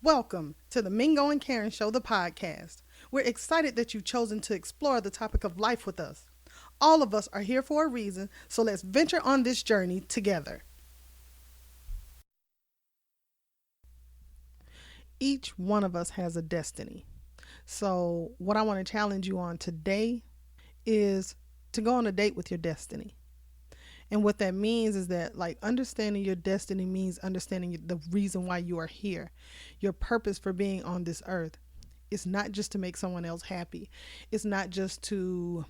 Welcome to the Mingo and Karen Show, the podcast. We're excited that you've chosen to explore the topic of life with us. All of us are here for a reason, so let's venture on this journey together. Each one of us has a destiny. So, what I want to challenge you on today is to go on a date with your destiny. And what that means is that, like, understanding your destiny means understanding the reason why you are here, your purpose for being on this earth. It's not just to make someone else happy. It's not just to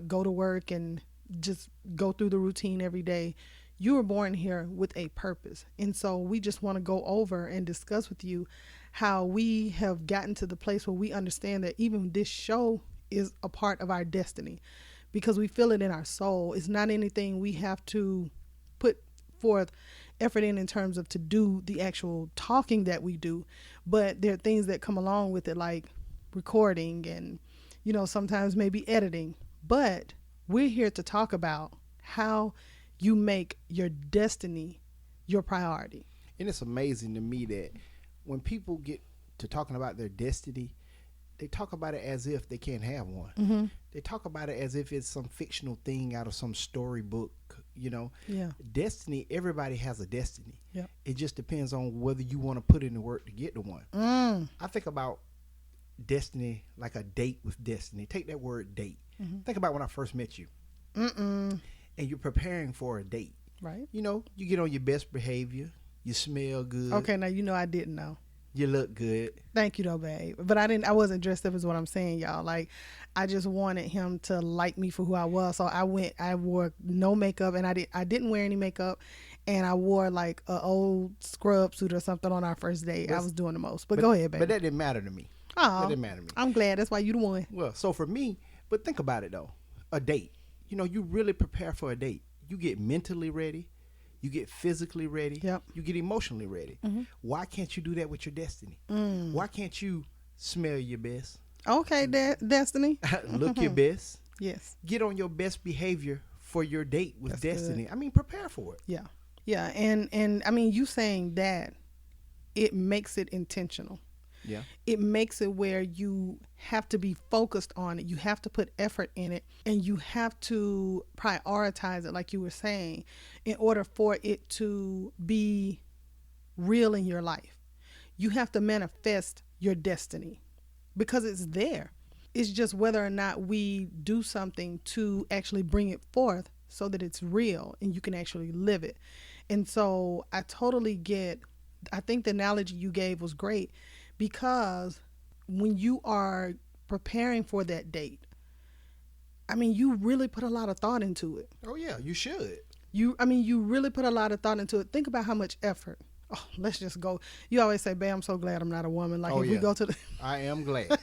go to work and just go through the routine every day. You were born here with a purpose. And so we just want to go over and discuss with you how we have gotten to the place where we understand that even this show is a part of our destiny because we feel it in our soul. It's not anything we have to put forth effort in terms of to do the actual talking that we do, but there are things that come along with it, like recording and, sometimes maybe editing. But we're here to talk about how you make your destiny your priority. And it's amazing to me that when people get to talking about their destiny, they talk about it as if they can't have one. Mm-hmm. They talk about it as if it's some fictional thing out of some storybook, Yeah. Destiny, everybody has a destiny. Yep. It just depends on whether you want to put in the work to get to one. I think about destiny like a date with destiny. Take that word date. Mm-hmm. Think about when I first met you. Mm-mm. And you're preparing for a date. Right. You get on your best behavior. You smell good. Okay, now I didn't know. You look good. Thank you though, babe. But I wasn't dressed up is what I'm saying, y'all. Like, I just wanted him to like me for who I was. So I wore no makeup, and I didn't wear any makeup, and I wore like an old scrub suit or something on our first date. I was doing the most. But go ahead, babe. But that didn't matter to me. Oh, that didn't matter to me. I'm glad. That's why you the one. Well, so for me, but think about it though. A date. You really prepare for a date. You get mentally ready. You get physically ready. Yep. You get emotionally ready. Mm-hmm. Why can't you do that with your destiny? Why can't you smell your best? Okay, Destiny. Look your best. Yes. Get on your best behavior for your date with That's destiny. good. I mean, prepare for it. Yeah. Yeah. And I mean, you saying that, it makes it intentional. Yeah. It makes it where you have to be focused on it. You have to put effort in it, and you have to prioritize it, like you were saying, in order for it to be real in your life. You have to manifest your destiny because it's there. It's just whether or not we do something to actually bring it forth so that it's real and you can actually live it. And so I think the analogy you gave was great, because when you are preparing for that date, I mean, you really put a lot of thought into it. Oh yeah, you should. You really put a lot of thought into it. Think about how much effort. Oh, let's just go. You always say, babe, I'm so glad I'm not a woman. Like, we go to the... I am glad.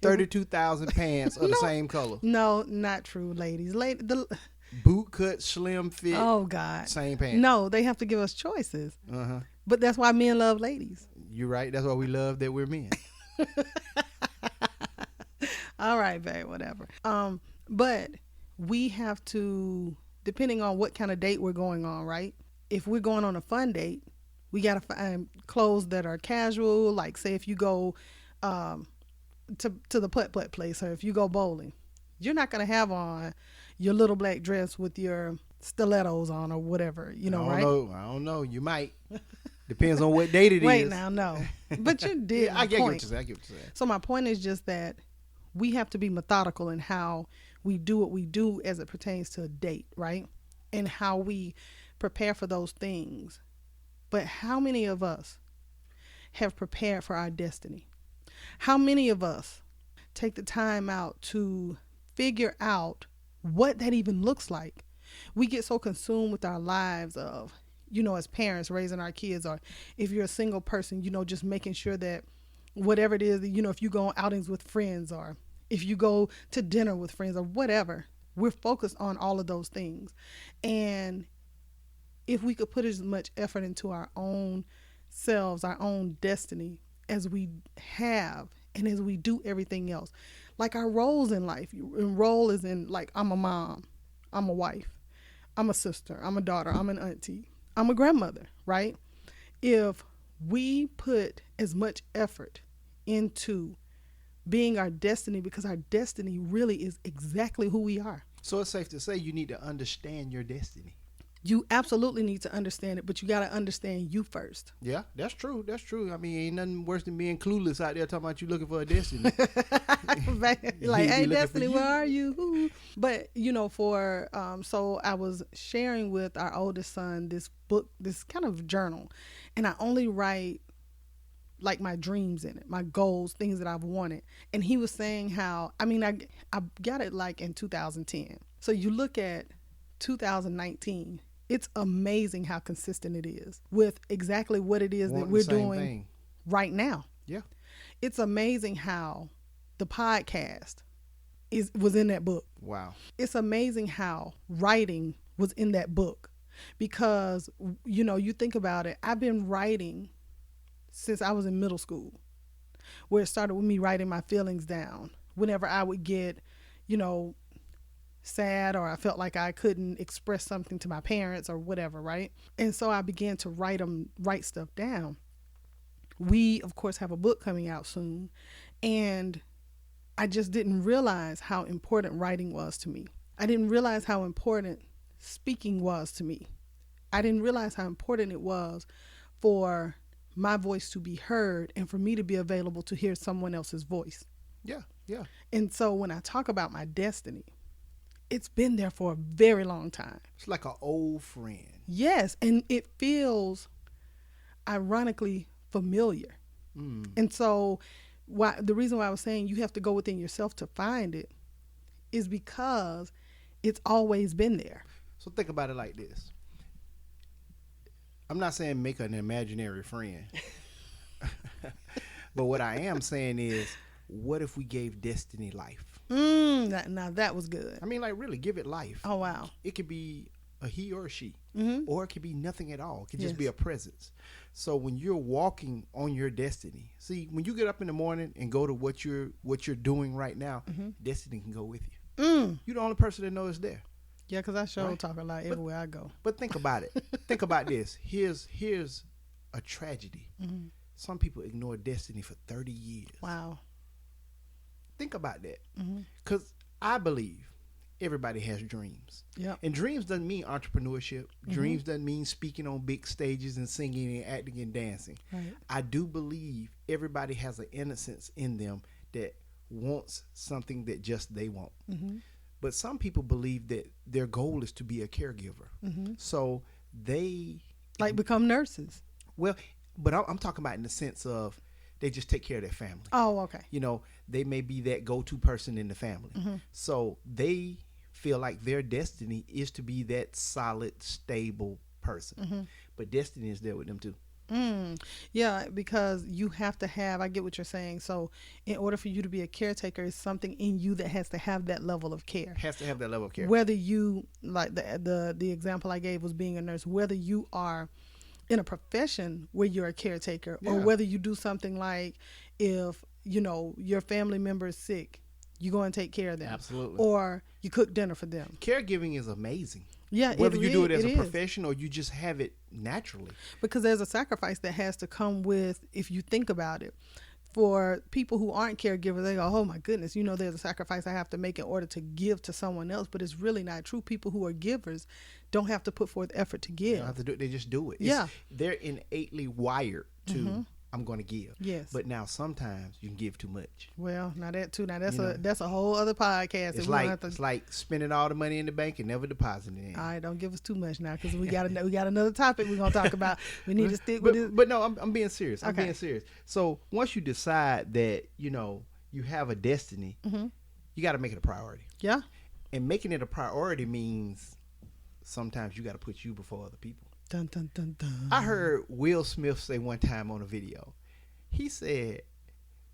32,000 pants of the same color. No, not true, ladies. Boot cut, slim fit. Oh, God. Same pants. No, they have to give us choices. Uh-huh. But that's why men love ladies. You're right. That's why we love that we're men. All right, babe, whatever. But we have to, depending on what kind of date we're going on, right? If we're going on a fun date, we got to find clothes that are casual. Like, say if you go to the putt-putt place, or if you go bowling, you're not going to have on your little black dress with your stilettos on or whatever, right? I don't know. You might. Depends on what date it is. Wait, now, no. But you did. Yeah, I get what you're saying. So my point is just that we have to be methodical in how we do what we do as it pertains to a date, right? And how we prepare for those things. But how many of us have prepared for our destiny? How many of us take the time out to figure out what that even looks like? We get so consumed with our lives of, as parents raising our kids, or if you're a single person, just making sure that whatever it is, if you go on outings with friends, or if you go to dinner with friends, or whatever, we're focused on all of those things. And if we could put as much effort into our own selves, our own destiny, as we have, and as we do everything else, like our roles in life, role is in, like, I'm a mom, I'm a wife, I'm a sister, I'm a daughter, I'm an auntie, I'm a grandmother, right? If we put as much effort into being our destiny because our destiny really is exactly who we are. So it's safe to say you need to understand your destiny. You absolutely need to understand it, but you got to understand you first. Yeah, that's true. That's true. I mean, ain't nothing worse than being clueless out there talking about you looking for a destiny. Like, hey, looking Destiny, for you. where are you? Ooh. But, you know, so I was sharing with our oldest son this book, this kind of journal, and I only write like my dreams in it, my goals, things that I've wanted. And he was saying how, I mean, I got it like in 2010. So you look at 2019, it's amazing how consistent it is with exactly what it is that we're doing right now. Yeah. It's amazing how the podcast was in that book. Wow. It's amazing how writing was in that book because, you know, you think about it, I've been writing since I was in middle school, where it started with me writing my feelings down whenever I would get, you know, sad or I felt like I couldn't express something to my parents or whatever, right? And so I began to write stuff down. We, of course, have a book coming out soon, and I just didn't realize how important writing was to me. I didn't realize how important speaking was to me. I didn't realize how important it was for my voice to be heard and for me to be available to hear someone else's voice. Yeah, yeah. And so when I talk about my destiny, it's been there for a very long time. It's like an old friend. Yes, and it feels ironically familiar. And so the reason why I was saying you have to go within yourself to find it is because it's always been there. So think about it like this. I'm not saying make an imaginary friend. But what I am saying is, what if we gave destiny life? Now that was good. I mean, like, really, give it life. Oh, wow. It could be a he or a she, Mm-hmm. or it could be nothing at all. It could just Yes. be a presence. So when you're walking on your destiny, see, when you get up in the morning and go to what you're doing right now, destiny can go with you. You're the only person that knows it's there. Yeah, because I sure Right. talk a lot everywhere I go. But think about it. Think about this. Here's a tragedy. Some people ignore destiny for 30 years. Wow. Think about that. Because I believe everybody has dreams. Yep. And dreams doesn't mean entrepreneurship. Dreams doesn't mean speaking on big stages and singing and acting and dancing. Right. I do believe everybody has an innocence in them that wants something that just they want. But some people believe that their goal is to be a caregiver. So they, Like become nurses. well, but I'm talking about in the sense of they just take care of their family. Oh, okay. You know, they may be that go-to person in the family. So they feel like their destiny is to be that solid, stable person. But destiny is there with them too. Yeah, because you have to have, I get what you're saying. So in order for you to be a caretaker, it's something in you that has to have that level of care. Has to have that level of care. Whether you, like the example I gave was being a nurse, whether you are in a profession where you're a caretaker or Yeah. whether you do something like if, you know, your family member is sick, you go and take care of them. Absolutely. Or you cook dinner for them. Caregiving is amazing. Yeah, Whether you do it as a is. profession or you just have it naturally. Because there's a sacrifice that has to come with, if you think about it. For people who aren't caregivers, they go, oh my goodness, you know, there's a sacrifice I have to make in order to give to someone else. But it's really not true. People who are givers don't have to put forth effort to They give. don't have to do it. They just do it. Yeah. They're innately wired to, I'm going to give. Yes. But now sometimes you can give too much. Well, now that too. Now that's You know. that's a whole other podcast. It's We don't like have to- it's like spending all the money in the bank and never depositing it in. all right, don't give us too much now because we got another topic we're gonna talk about. We need to stick with this. But no, I'm being serious. I'm Okay. being serious. So once you decide that, you know, you have a destiny, you got to make it a priority. Yeah. And making it a priority means sometimes you got to put you before other people. Dun dun dun dun. I heard Will Smith say one time on a video, he said,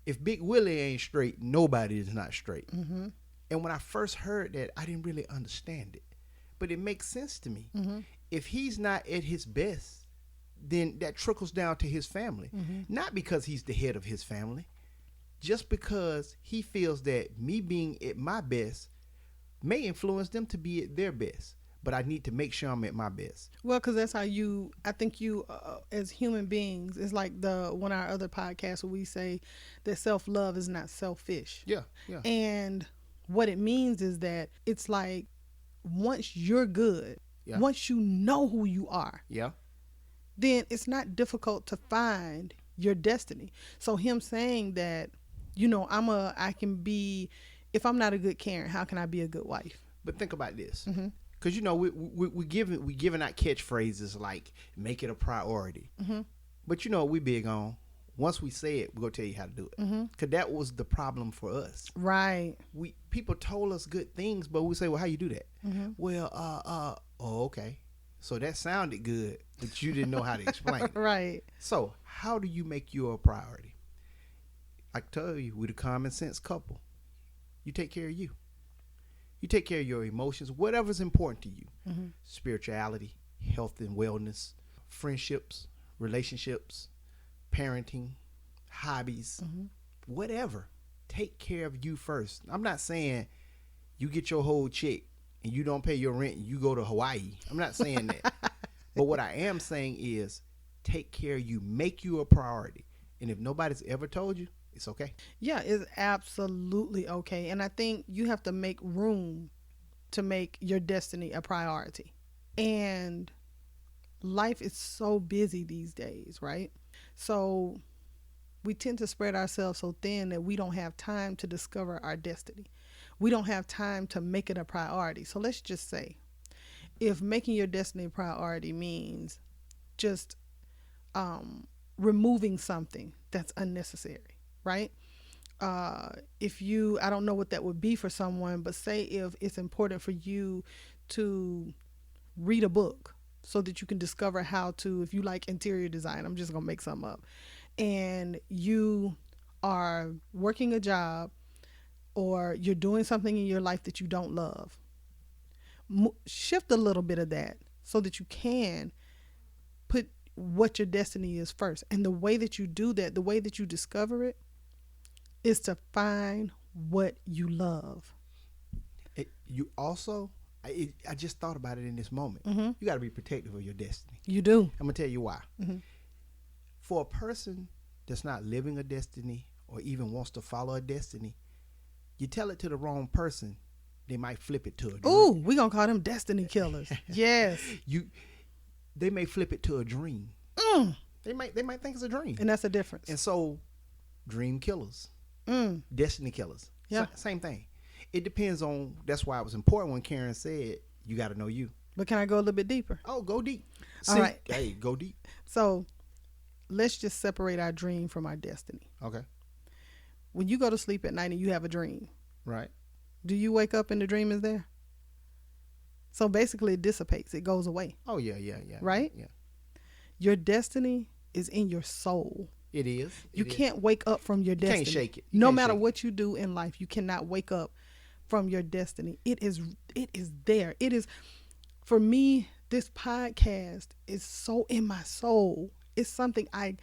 if Big Willie ain't straight, nobody is not straight. And when I first heard that, I didn't really understand it. But it makes sense to me. If he's not at his best, then that trickles down to his family. Not because he's the head of his family, just because he feels that me being at my best may influence them to be at their best. but I need to make sure I'm at my best. Well, because that's how I think you, as human beings, it's like one of our other podcasts where we say that self-love is not selfish. Yeah, yeah. And what it means is that it's like once you're good, Yeah. once you know who you are, Yeah. then it's not difficult to find your destiny. So him saying that, I can be, if I'm not a good Karen, how can I be a good wife? But think about this. Mm-hmm. Because we giving out catchphrases like make it a priority. Mm-hmm. But we big on once we say it, we're gonna tell you how to do it. Mm-hmm. Because that was the problem for us. Right. People told us good things, but we say, well, how you do that? Mm-hmm. Well, okay. So that sounded good, but you didn't know how to explain it. Right. So how do you make you a priority? I tell you, we're the common sense couple. You take care of you. You take care of your emotions, whatever's important to you. Mm-hmm. Spirituality, health and wellness, friendships, relationships, parenting, hobbies, Mm-hmm. whatever. Take care of you first. I'm not saying you get your whole check and you don't pay your rent and you go to Hawaii. I'm not saying that. But what I am saying is take care of you. Make you a priority. And if nobody's ever told you, it's okay. Yeah, it's absolutely okay. And I think you have to make room to make your destiny a priority. And life is so busy these days, right? So we tend to spread ourselves so thin that we don't have time to discover our destiny. We don't have time to make it a priority. So let's just say, if making your destiny a priority means just removing something that's unnecessary, right? I don't know what that would be for someone, but say if it's important for you to read a book so that you can discover how to, if you like interior design, I'm just going to make something up, and you are working a job or you're doing something in your life that you don't love, shift a little bit of that so that you can put what your destiny is first. And the way that you do that, the way that you discover it, is to find what you love. I just thought about it in this moment. Mm-hmm. You got to be protective of your destiny. You do. I'm going to tell you why. Mm-hmm. For a person that's not living a destiny or even wants to follow a destiny, you tell it to the wrong person, they might flip it to a dream. Ooh, we're going to call them destiny killers. Yes. They may flip it to a dream. They might think it's a dream. And that's the difference. And so, dream killers, destiny killers. Yeah. Same thing. It depends on, that's why it was important when Karen said, you got to know you. But can I go a little bit deeper? Oh, go deep. All right. Hey, go deep. So let's just separate our dream from our destiny. Okay. When you go to sleep at night and you have a dream, Right. do you wake up and the dream is there? So basically it dissipates. It goes away. Oh, yeah. Right? Yeah. Your destiny is in your soul. It is. You can't wake up from your destiny. Can't shake it. No matter what you do in life, you cannot wake up from your destiny. It is there. It is, for me, this podcast is so in my soul. It's something I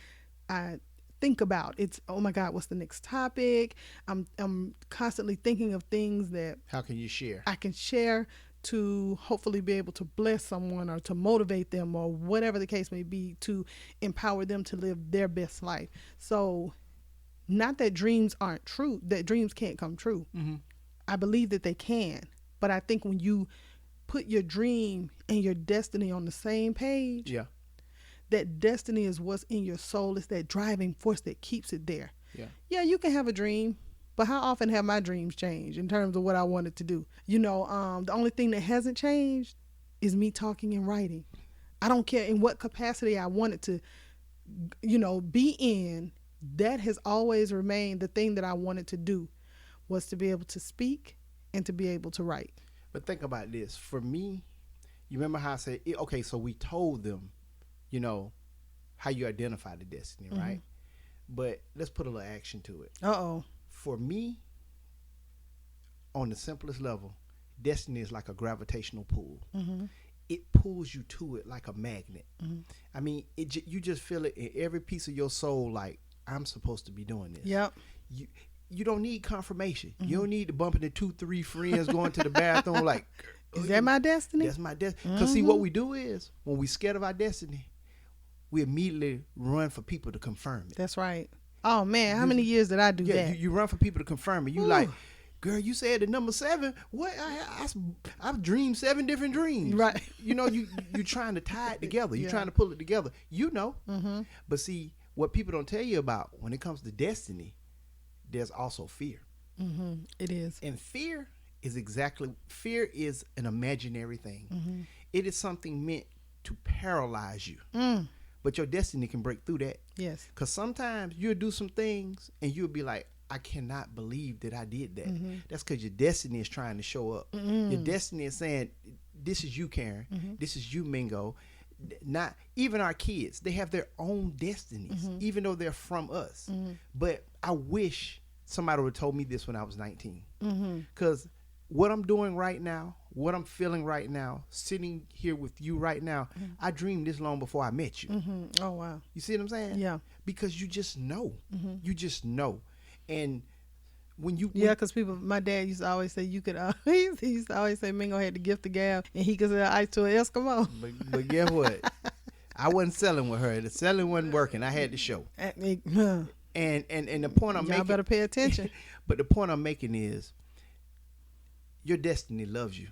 think about. It's, oh my God, what's the next topic? I'm constantly thinking of things that How can you share? I can share to hopefully be able to bless someone or to motivate them or whatever the case may be, to empower them to live their best life. So not that dreams aren't true, that dreams can't come true. Mm-hmm. I believe that they can. But I think when you put your dream and your destiny on the same page, Yeah. that destiny is what's in your soul. It's that driving force that keeps it there. Yeah. Yeah, you can have a dream, but how often have my dreams changed in terms of what I wanted to do? The only thing that hasn't changed is me talking and writing. I don't care in what capacity I wanted to, be in. That has always remained the thing that I wanted to do, was to be able to speak and to be able to write. But think about this. For me, you remember how I said, okay, so we told them, how you identify the destiny, right? But let's put a little action to it. Uh-oh. For me, on the simplest level, destiny is like a gravitational pull. Mm-hmm. It pulls you to it like a magnet. Mm-hmm. I mean, you just feel it in every piece of your soul, like, I'm supposed to be doing this. Yep. You don't need confirmation. You don't need to bump into 2-3 friends going to the bathroom like, Is that my destiny? That's my destiny. Because see, what we do is when we scared of our destiny, we immediately run for people to confirm it. That's right. Oh man, how many years did I do that? You run for people to confirm it. You like, girl, you said the number 7. What? I've dreamed 7 different dreams. Right. You know, you're trying to tie it together. You're trying to pull it together. You know. But see, what people don't tell you about when it comes to destiny, there's also fear. It is. And fear is an imaginary thing. It is something meant to paralyze you. But your destiny can break through that. Yes. Because sometimes you'll do some things and you'll be like, I cannot believe that I did that. That's because your destiny is trying to show up. Your destiny is saying, this is you, Karen. This is you, Mingo. Not even our kids. They have their own destinies, even though they're from us. But I wish somebody would have told me this when I was 19. Because what I'm doing right now, what I'm feeling right now, sitting here with you right now, I dreamed this long before I met you. Oh, wow. You see what I'm saying? Yeah. Because you just know. You just know. And when you... Yeah, because my dad used to always say you could, he used to always say Mingo had the gift of gab and he could sell ice to an Eskimo. But guess what? I wasn't selling with her. The selling wasn't working. I had to show. And the point I'm making... Y'all better pay attention. But the point I'm making is, your destiny loves you.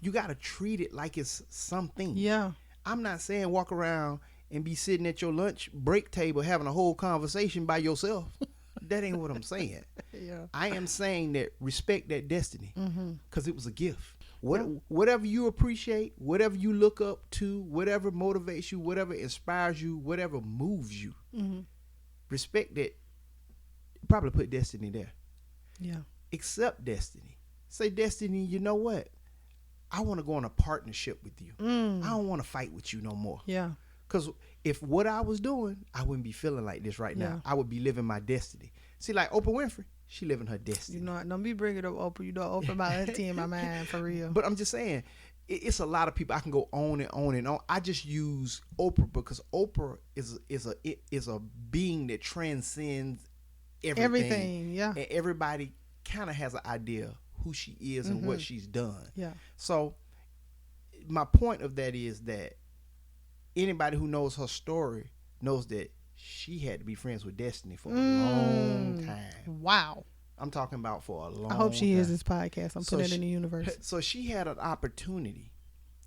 You got to treat it like it's something. Yeah. I'm not saying walk around and be sitting at your lunch break table having a whole conversation by yourself. That ain't what I'm saying. Yeah. I am saying that respect that destiny because it was a gift. Whatever you appreciate, whatever you look up to, whatever motivates you, whatever inspires you, whatever moves you, respect that. Probably put destiny there. Yeah. Accept destiny. Say, destiny, you know what? I want to go on a partnership with you. I don't want to fight with you no more. Yeah. Because if what I was doing, I wouldn't be feeling like this right now. I would be living my destiny. See, like Oprah Winfrey, she living her destiny. You know, don't be bringing up Oprah. You know, Oprah my auntie in my mind, for real. But I'm just saying, it's a lot of people. I can go on and on and on. I just use Oprah because Oprah is a being that transcends everything. Yeah. And everybody kind of has an idea who she is and what she's done. Yeah. So my point of that is that anybody who knows her story knows that she had to be friends with Destiny for a long time. Wow. I'm talking about for a long time. I hope she hears this podcast. I'm putting it in the universe. So she had an opportunity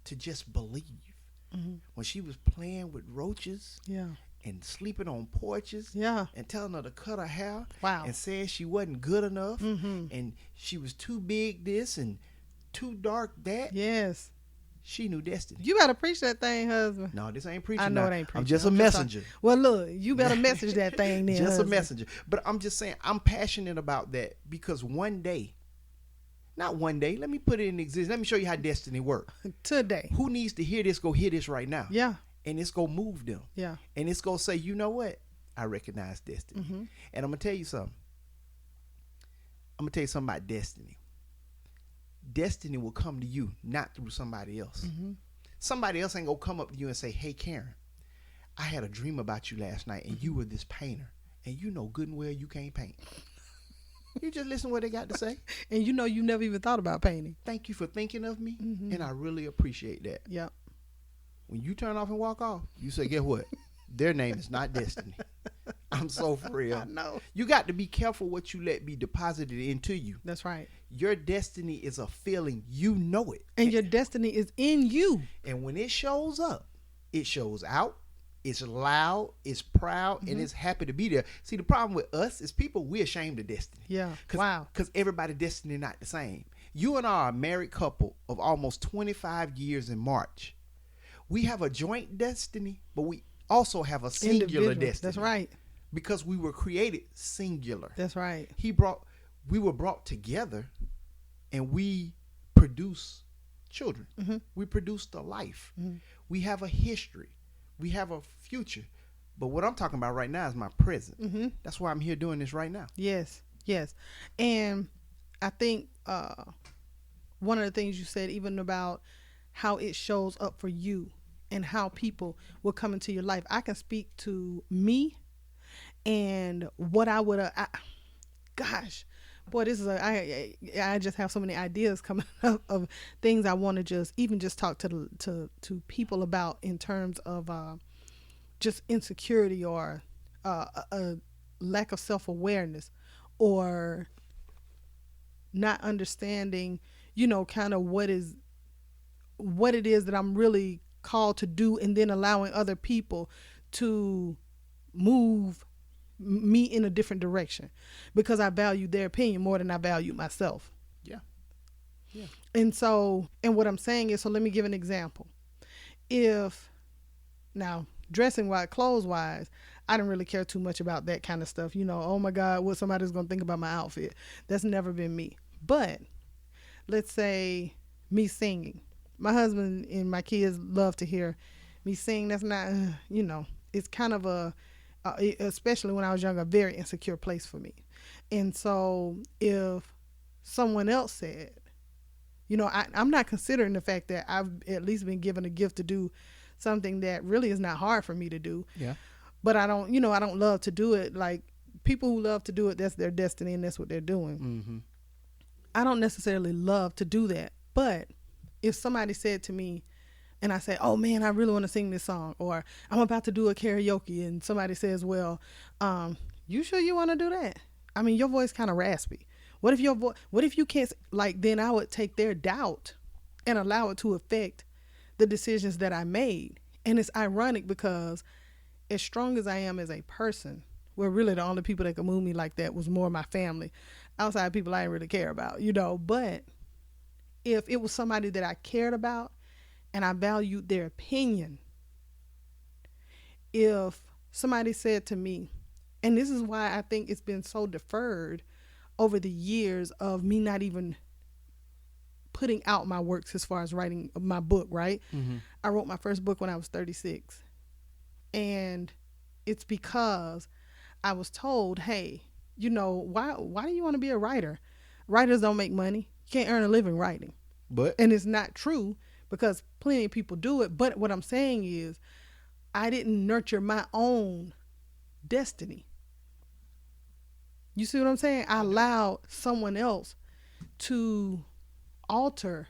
to just believe. When she was playing with roaches and sleeping on porches and telling her to cut her hair and saying she wasn't good enough and she was too big this and too dark that. Yes. She knew Destiny. You better preach that thing, husband. No, this ain't preaching. I know it ain't preaching. I'm just a messenger. Well, look, you better message that thing then. Just husband. a messenger. But I'm just saying, I'm passionate about that because not one day, let me put it in existence. Let me show you how Destiny works. Today. Who needs to hear this, go hear this right now. Yeah. And it's going to move them. Yeah. And it's going to say, you know what? I recognize Destiny. And I'm going to tell you something. I'm going to tell you something about Destiny. Destiny will come to you, not through somebody else. Somebody else ain't going to come up to you and say, hey, Karen, I had a dream about you last night and you were this painter. And you know good and well you can't paint. You just listen to what they got to say. And you know you never even thought about painting. Thank you for thinking of me. And I really appreciate that. Yep. When you turn off and walk off, you say, guess what? Their name is not Destiny. I'm so for real. I know. You got to be careful what you let be deposited into you. That's right. Your destiny is a feeling. You know it. And your destiny is in you. And when it shows up, it shows out. It's loud. It's proud. And it's happy to be there. See, the problem with us is people, we're ashamed of destiny. Yeah. Wow. Because everybody's destiny not the same. You and I are a married couple of almost 25 years in March. We have a joint destiny, but we also have a singular Individual. destiny. That's right. Because we were created singular. That's right. We were brought together and we produce children. We produced a life. We have a history. We have a future. But what I'm talking about right now is my present. That's why I'm here doing this right now. Yes. Yes. And I think one of the things you said, even about how it shows up for you and how people will come into your life. I can speak to me and what I would have, Boy, this is I just have so many ideas coming up of things I want to just talk to people about in terms of just insecurity or a lack of self-awareness or not understanding, kind of what it is that I'm really called to do, and then allowing other people to move me in a different direction because I value their opinion more than I value myself. Yeah. Yeah. And what I'm saying is, so let me give an example. Now, dressing wise, clothes wise, I don't really care too much about that kind of stuff. Oh my God, what somebody's going to think about my outfit. That's never been me. But let's say me singing. My husband and my kids love to hear me sing. That's not, it's kind of especially when I was younger, a very insecure place for me. And so if someone else said, I'm not considering the fact that I've at least been given a gift to do something that really is not hard for me to do. Yeah. But I don't love to do it. Like, people who love to do it, that's their destiny and that's what they're doing. Mm-hmm. I don't necessarily love to do that. But if somebody said to me, and I say, oh man, I really want to sing this song, or I'm about to do a karaoke, and somebody says, well, you sure you want to do that? I mean, your voice kind of raspy. What if you can't, then I would take their doubt and allow it to affect the decisions that I made. And it's ironic because as strong as I am as a person, well, really the only people that could move me like that was more my family. Outside people I didn't really care about, but if it was somebody that I cared about and I valued their opinion, if somebody said to me, and this is why I think it's been so deferred over the years of me not even putting out my works as far as writing my book, right? Mm-hmm. I wrote my first book when I was 36. And it's because I was told, hey, why do you want to be a writer? Writers don't make money. You can't earn a living writing. And it's not true because plenty of people do it. But what I'm saying is I didn't nurture my own destiny. You see what I'm saying? I allowed someone else to alter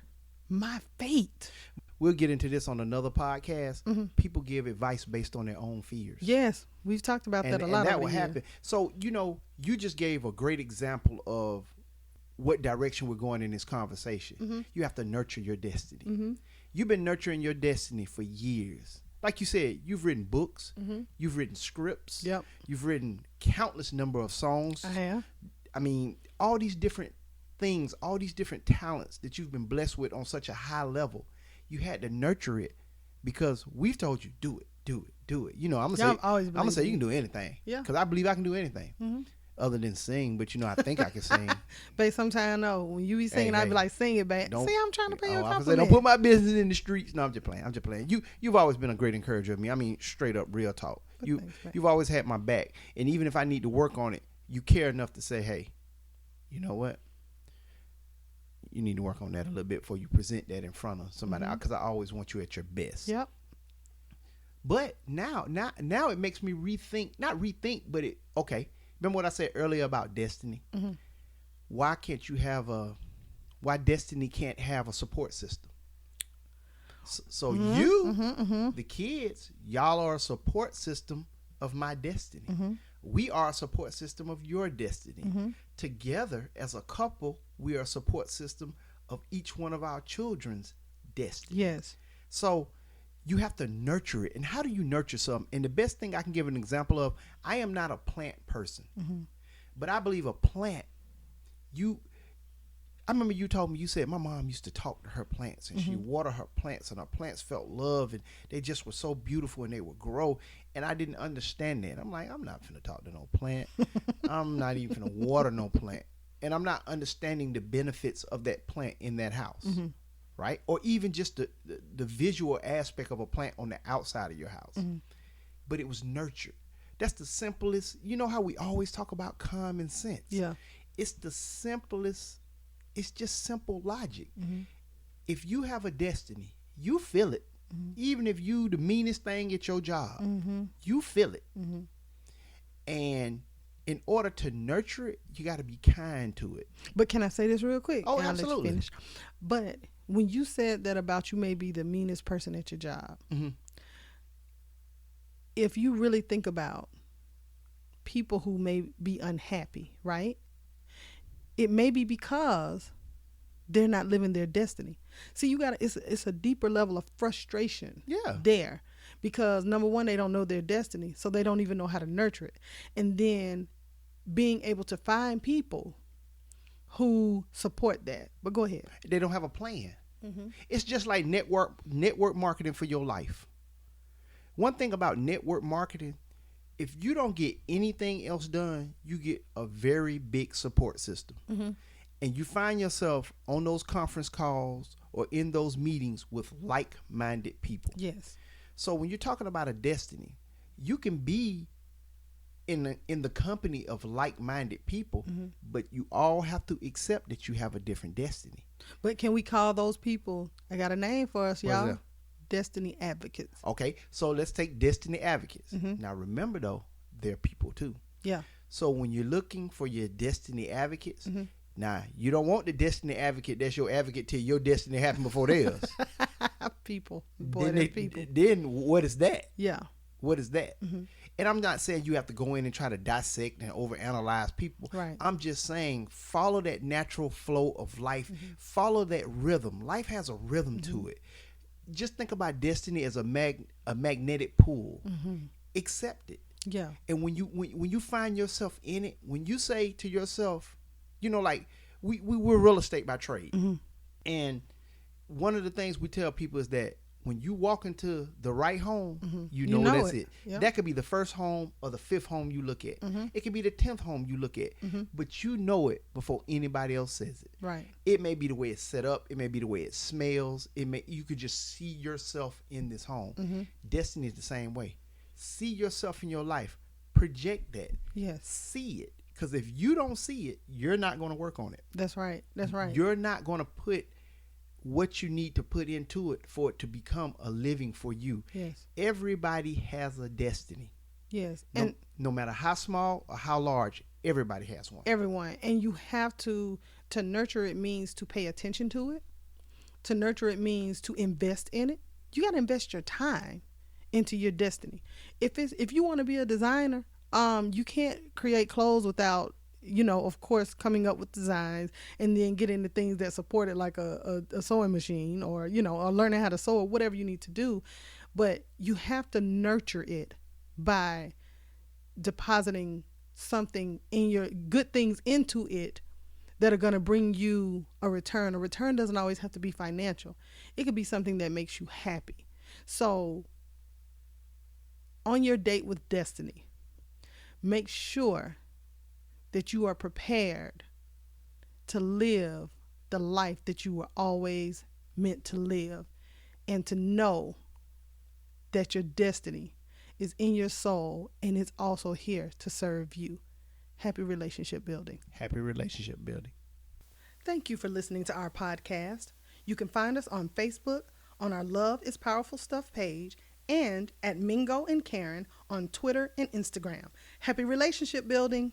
my fate. We'll get into this on another podcast. Mm-hmm. People give advice based on their own fears. Yes, we've talked about that a lot. And that will happen. So, you just gave a great example of what direction we're going in this conversation. Mm-hmm. You have to nurture your destiny. Mm-hmm. You've been nurturing your destiny for years. Like you said, you've written books. Mm-hmm. You've written scripts. Yep. You've written countless number of songs. I have. I mean, all these different things, all these different talents that you've been blessed with on such a high level. You had to nurture it because we've told you, do it. I'm gonna say you can do anything. Yeah. Because I believe I can do anything. Mm-hmm. Other than sing, but I think I can sing. Babe, sometimes I know when you be singing, I'd be like, sing it, babe. See, I'm trying to pay you a compliment. Don't put my business in the streets. No, I'm just playing. You've always been a great encourager of me. I mean, straight up, real talk. You've always had my back, and even if I need to work on it, you care enough to say, hey, you know what? You need to work on that a little bit before you present that in front of somebody, because I always want you at your best. Yep. But now it makes me not rethink, but okay. Remember what I said earlier about destiny? Mm-hmm. Why destiny can't have a support system? So the kids, y'all are a support system of my destiny. Mm-hmm. We are a support system of your destiny. Mm-hmm. Together as a couple, we are a support system of each one of our children's destiny. Yes. So you have to nurture it. And how do you nurture something? And the best thing I can give an example of, I am not a plant person, but I believe a plant, I remember you told me, you said my mom used to talk to her plants and she watered her plants and her plants felt love and they just were so beautiful and they would grow. And I didn't understand that. I'm like, I'm not finna talk to no plant. I'm not even finna water no plant. And I'm not understanding the benefits of that plant in that house. Mm-hmm. Right? Or even just the visual aspect of a plant on the outside of your house. Mm-hmm. But it was nurtured. That's the simplest. You know how we always talk about common sense? Yeah. It's the simplest. It's just simple logic. Mm-hmm. If you have a destiny, you feel it. Mm-hmm. Even if you the meanest thing at your job, you feel it. Mm-hmm. And in order to nurture it, you got to be kind to it. But can I say this real quick? Oh, And I'll let you absolutely. finish. But when you said that about you may be the meanest person at your job, Mhm. if you really think about people who may be unhappy, right? It may be because they're not living their destiny. See, you got it's a deeper level of frustration Yeah. there, because number one, they don't know their destiny, so they don't even know how to nurture it. And then being able to find people who support that. But go ahead. They don't have a plan. Mm-hmm. It's just like network marketing for your life. One thing about network marketing, if you don't get anything else done, you get a very big support system. Mm-hmm. And you find yourself on those conference calls or in those meetings with like-minded people. Yes. So when you're talking about a destiny, you can be in the company of like-minded people, Mm-hmm. but you all have to accept that you have a different destiny. But can we call those people? I got a name for us, What is y'all. that? Destiny advocates. Okay, so let's take destiny advocates. Mhm. Now remember though, they're people too. Yeah. So when you're looking for your destiny advocates, Mhm. now you don't want the destiny advocate that's your advocate till your destiny happened before theirs. People. Boy, then, they're people. then what is that? Yeah. What is that? Mhm. And I'm not saying you have to go in and try to dissect and overanalyze people. Right. I'm just saying follow that natural flow of life. Mm-hmm. Follow that rhythm. Life has a rhythm to it. Just think about destiny as a magnetic pull. Mm-hmm. Accept it. Yeah. And when you find yourself in it, when you say to yourself, like we're real estate by trade. Mm-hmm. And one of the things we tell people is that when you walk into the right home, you know that's it. Yep. That could be the first home or the fifth home you look at. Mm-hmm. It could be the 10th home you look at. Mm-hmm. But you know it before anybody else says it. Right. It may be the way it's set up. It may be the way it smells. You could just see yourself in this home. Mm-hmm. Destiny is the same way. See yourself in your life. Project that. Yes. See it. Because if you don't see it, you're not going to work on it. That's right. That's right. You're not going to put what you need to put into it for it to become a living for you. Yes. Everybody has a destiny. Yes. No, And no matter how small or how large, everybody has one. everyone. And you have to nurture it means to pay attention to it. To nurture it means to invest in it. You got to invest your time into your destiny. If you want to be a designer, you can't create clothes without, of course, coming up with designs and then getting the things that support it, like a sewing machine or, or learning how to sew or whatever you need to do. But you have to nurture it by depositing something in your good things into it that are going to bring you a return. A return doesn't always have to be financial. It could be something that makes you happy. So on your date with destiny, make sure that you are prepared to live the life that you were always meant to live, and to know that your destiny is in your soul and it's also here to serve you. Happy relationship building. Happy relationship building. Thank you for listening to our podcast. You can find us on Facebook on our Love is Powerful Stuff page, and at Mingo and Karen on Twitter and Instagram. Happy relationship building.